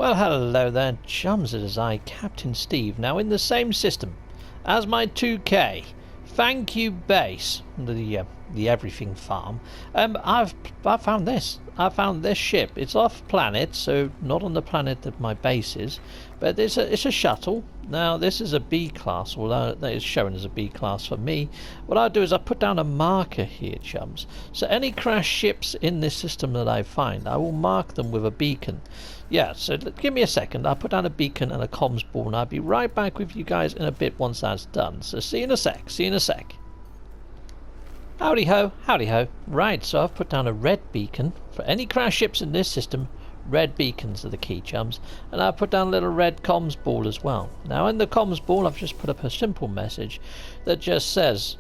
Well, hello there, chums. It is I, Captain Steve, now in the same system as my 2K. Thank you, base, the everything farm. I've found this. I found this ship. It's off planet, so not on the planet that my base is, but it's a shuttle. Now this is a B class, although that is shown as a B class for me. What I'll do is I put down a marker here, chums. So any crashed ships in this system that I find, I will mark them with a beacon. Yeah, so give me a second. I'll put down a beacon and a comms ball, and I'll be right back with you guys in a bit once that's done. So see you in a sec. See you in a sec. Howdy ho, howdy ho. Right, so I've put down a red beacon for any crash ships in this system. Red beacons are the key, chums, and I've put down a little red comms ball as well. Now in the comms ball I've just put up a simple message that just says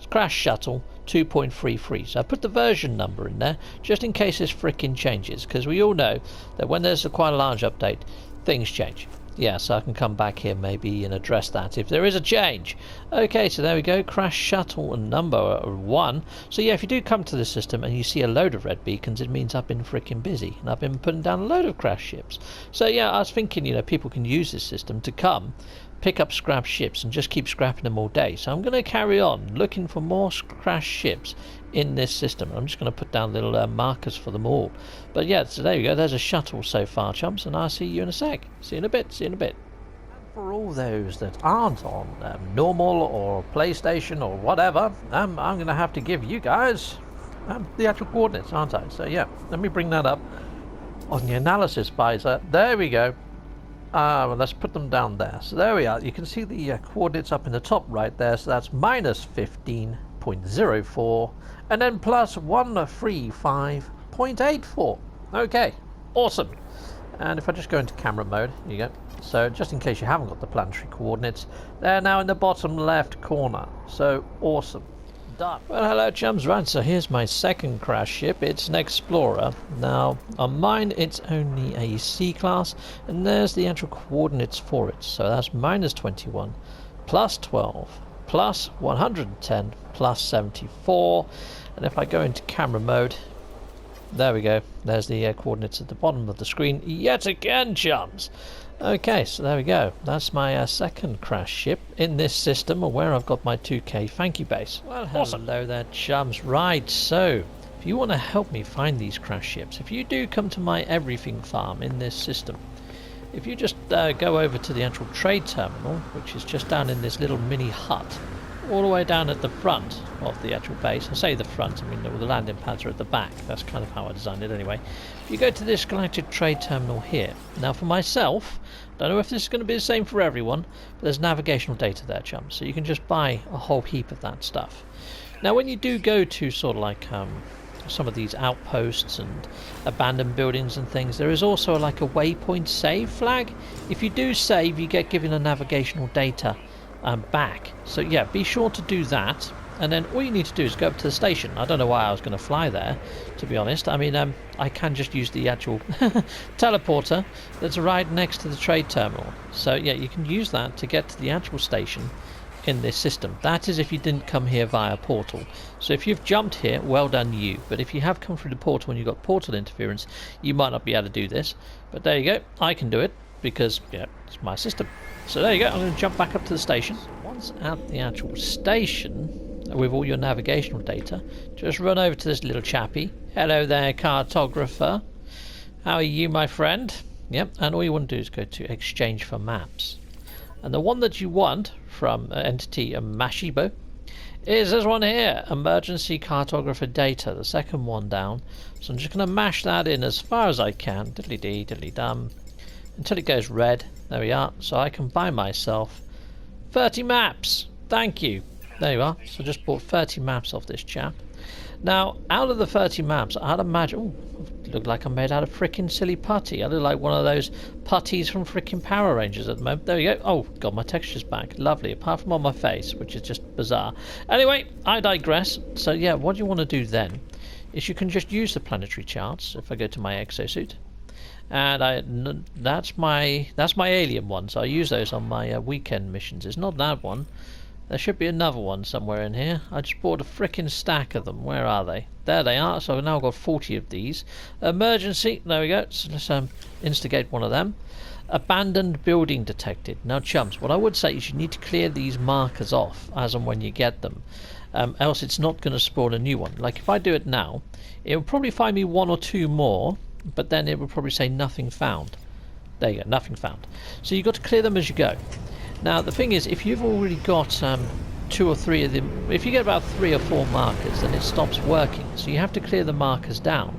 crash shuttle 2.33. So I put the version number in there just in case this frickin' changes, because we all know that when there's quite a large update, things change. Yeah, so I can come back here maybe and address that if there is a change. Okay, so there we go, crash shuttle and number 1. So yeah, if you do come to this system and you see a load of red beacons, it means I've been freaking busy and I've been putting down a load of crash ships. So yeah, I was thinking, you know, people can use this system to come pick up scrap ships and just keep scrapping them all day. So I'm going to carry on looking for more crash ships in this system. I'm just going to put down little markers for them all. But yeah, so there you go, there's a shuttle so far, chums, and I'll see you in a sec. See you in a bit, see you in a bit. And for all those that aren't on normal or PlayStation or whatever, I'm going to have to give you guys the actual coordinates, aren't I? So yeah, let me bring that up on the analysis visor. There we go. Well, let's put them down there. So there we are. You can see the coordinates up in the top right there. So that's minus 15.04 and then plus 135.84. Okay, awesome. And if I just go into camera mode, here you go. So just in case you haven't got the planetary coordinates, they're now in the bottom left corner. So awesome. Done. Well, hello chums. Right, so here's my second crash ship. It's an Explorer. Now on mine it's only a C class, and there's the actual coordinates for it. So that's minus 21 plus 12 plus 110 plus 74, and if I go into camera mode, there we go, there's the coordinates at the bottom of the screen yet again, chums. Okay, so there we go. That's my second crash ship in this system, where I've got my 2K thank you base. Well, hello there, chums. Right, so if you want to help me find these crash ships, if you do come to my everything farm in this system, if you just go over to the actual trade terminal, which is just down in this little mini hut, all the way down at the front of the actual base. I say the front, I mean the landing pads are at the back. That's kind of how I designed it anyway. If you go to this Galactic Trade Terminal here, now for myself, don't know if this is going to be the same for everyone, but there's navigational data there, chums, so you can just buy a whole heap of that stuff. Now when you do go to sort of like some of these outposts and abandoned buildings and things, there is also like a waypoint save flag. If you do save, you get given a navigational data back. So yeah, be sure to do that, and then all you need to do is go up to the station. I don't know why I was going to fly there, to be honest. I mean, I can just use the actual teleporter that's right next to the trade terminal. So yeah, you can use that to get to the actual station in this system. That is if you didn't come here via portal. So if you've jumped here, well done you. But if you have come through the portal and you've got portal interference, you might not be able to do this. But there you go, I can do it because yeah, it's my system. So there you go, I'm going to jump back up to the station. Once at the actual station, with all your navigational data, just run over to this little chappie. Hello there, cartographer. How are you, my friend? Yep, and all you want to do is go to exchange for maps. And the one that you want from entity Mashibo is this one here, emergency cartographer data, the second one down. So I'm just going to mash that in as far as I can, diddly-dee, diddly-dum, until it goes red. There we are. So I can buy myself 30 maps. Thank you. There you are. So I just bought 30 maps off this chap. Now, out of the 30 maps, I'd imagine... Oh, look like I'm made out of frickin' silly putty. I look like one of those putties from frickin' Power Rangers at the moment. There we go. Oh, God, my texture's back. Lovely. Apart from on my face, which is just bizarre. Anyway, I digress. So, yeah, what you want to do then is you can just use the planetary charts. If I go to my exosuit, and that's my alien one, so I use those on my weekend missions. It's not that one. There should be another one somewhere in here. I just bought a frickin' stack of them. Where are they? There they are. So I've now got 40 of these. Emergency. There we go. So let's instigate one of them. Abandoned building detected. Now, chums, what I would say is you need to clear these markers off as and when you get them. Else it's not going to spawn a new one. Like if I do it now, it will probably find me one or two more, but then it will probably say nothing found. There you go, nothing found. So you've got to clear them as you go. Now the thing is, if you've already got 2 or 3 of them, if you get about 3 or 4 markers, then it stops working. So you have to clear the markers down.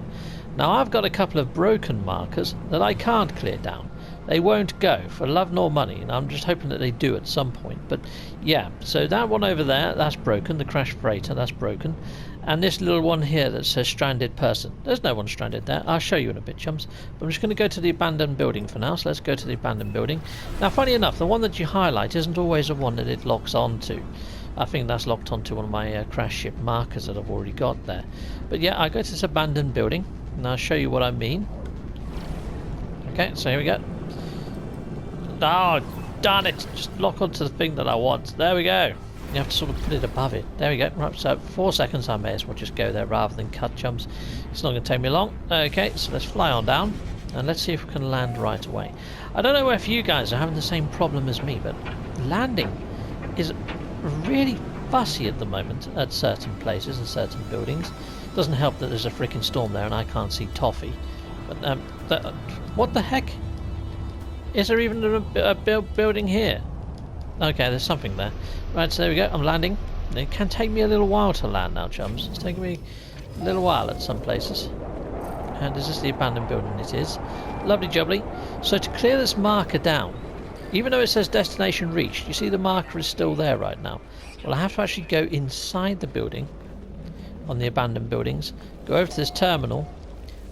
Now I've got a couple of broken markers that I can't clear down. They won't go for love nor money, and I'm just hoping that they do at some point. But yeah, so that one over there, that's broken. The crash freighter, that's broken. And this little one here that says stranded person. There's no one stranded there. I'll show you in a bit, chums. But I'm just going to go to the abandoned building for now. So let's go to the abandoned building. Now, funny enough, the one that you highlight isn't always the one that it locks onto. I think that's locked onto one of my crash ship markers that I've already got there. But yeah, I go to this abandoned building, and I'll show you what I mean. Okay, so here we go. Oh, darn it! Just lock onto the thing that I want. There we go. You have to sort of put it above it. There we go. Right, so 4 seconds. I may as well just go there rather than cut, chums. It's not going to take me long. Okay, so let's fly on down and let's see if we can land right away. I don't know if you guys are having the same problem as me, but landing is really fussy at the moment at certain places and certain buildings. Doesn't help that there's a freaking storm there and I can't see Toffee. But what the heck? Is there even a building here? Okay, there's something there. Right, so there we go. I'm landing. It can take me a little while to land now, chums. It's taking me a little while at some places. And is this the abandoned building? It is. Lovely jubbly. So to clear this marker down, even though it says destination reached, you see the marker is still there right now. Well, I have to actually go inside the building, on the abandoned buildings, go over to this terminal,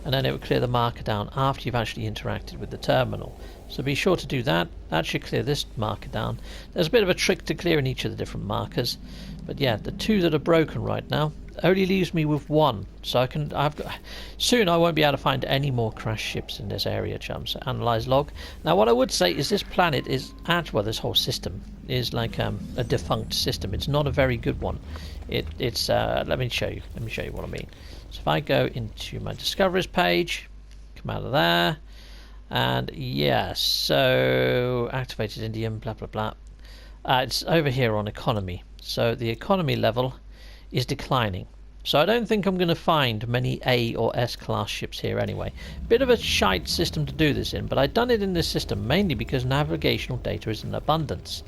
and then it will clear the marker down after you've actually interacted with the terminal. So be sure to do that. That should clear this marker down. There's a bit of a trick to clearing each of the different markers, but yeah, the 2 that are broken right now only leaves me with 1. So soon I won't be able to find any more crash ships in this area, chums. So analyze log. Now what I would say is this planet is this whole system is like a defunct system. It's not a very good one. It's let me show you what I mean. So if I go into my discoveries page, come out of there, and yes, so activated Indium, blah blah blah. It's over here on economy. So the economy level is declining. So I don't think I'm going to find many A or S class ships here anyway. Bit of a shite system to do this in, but I've done it in this system mainly because navigational data is in abundance.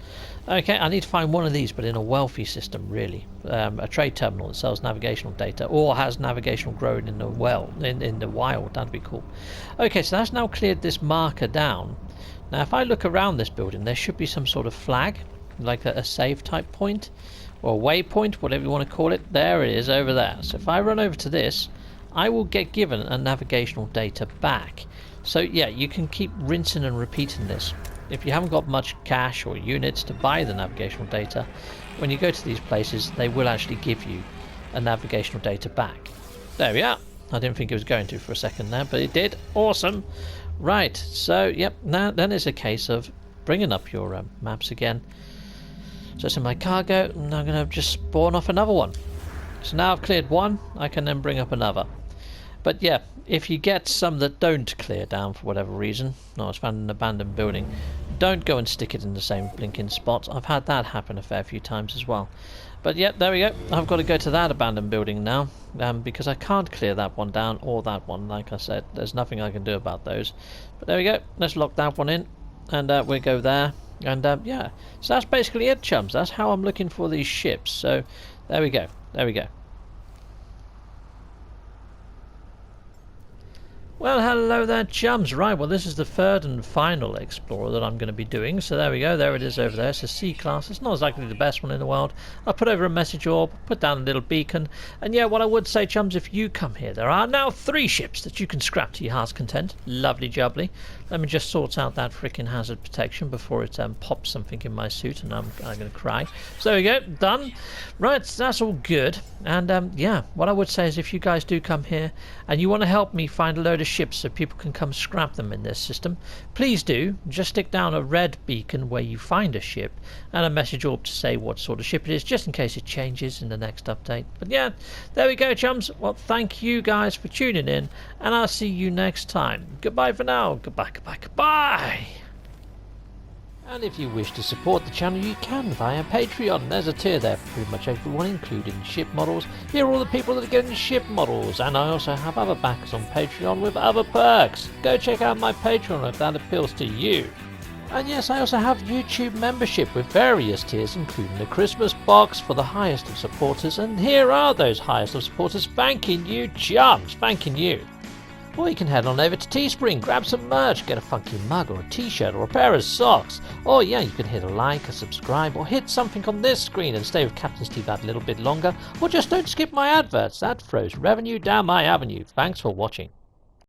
Okay, I need to find one of these, but in a wealthy system, really. A trade terminal that sells navigational data, or has navigational growing in the in the wild. That'd be cool. Okay, so that's now cleared this marker down. Now, if I look around this building, there should be some sort of flag, like a save type point, or waypoint, whatever you want to call it. There it is, over there. So if I run over to this, I will get given a navigational data back. So yeah, you can keep rinsing and repeating this. If you haven't got much cash or units to buy the navigational data, when you go to these places, they will actually give you a navigational data back. There we are. I didn't think it was going to for a second there, but it did. Awesome. Right, so yep, now then it's a case of bringing up your maps again. So it's in my cargo, and I'm going to just spawn off another one. So now I've cleared one, I can then bring up another. But yeah, if you get some that don't clear down for whatever reason, no, it's found in an abandoned building, don't go and stick it in the same blinking spot. I've had that happen a fair few times as well. But yeah, there we go. I've got to go to that abandoned building now, because I can't clear that one down or that one. Like I said, there's nothing I can do about those. But there we go. Let's lock that one in, and we'll go there. And yeah, so that's basically it, chums. That's how I'm looking for these ships. So there we go. There we go. Well, hello there, chums. Right, well, this is the 3rd and final explorer that I'm going to be doing. So there we go. There it is over there. It's a C-class. It's not exactly the best one in the world. I put over a message orb, put down a little beacon. And yeah, what I would say, chums, if you come here, there are now 3 ships that you can scrap to your heart's content. Lovely jubbly. Let me just sort out that freaking hazard protection before it pops something in my suit and I'm going to cry. So there we go, done. Right, that's all good. And yeah, what I would say is if you guys do come here and you want to help me find a load of ships so people can come scrap them in this system, please do. Just stick down a red beacon where you find a ship and a message orb to say what sort of ship it is, just in case it changes in the next update. But yeah, there we go, chums. Well, thank you guys for tuning in, and I'll see you next time. Goodbye for now. Goodbye, goodbye, goodbye. And if you wish to support the channel, you can via Patreon. There's a tier there for pretty much everyone, including ship models. Here are all the people that are getting ship models, and I also have other backers on Patreon with other perks. Go check out my Patreon if that appeals to you. And yes, I also have YouTube membership with various tiers, including the Christmas box for the highest of supporters, and here are those highest of supporters thanking you, chums, thanking you. Or you can head on over to Teespring, grab some merch, get a funky mug or a t-shirt or a pair of socks. Or yeah, you can hit a like, a subscribe, or hit something on this screen and stay with Captain Steve that little bit longer. Or just don't skip my adverts, that throws revenue down my avenue. Thanks for watching.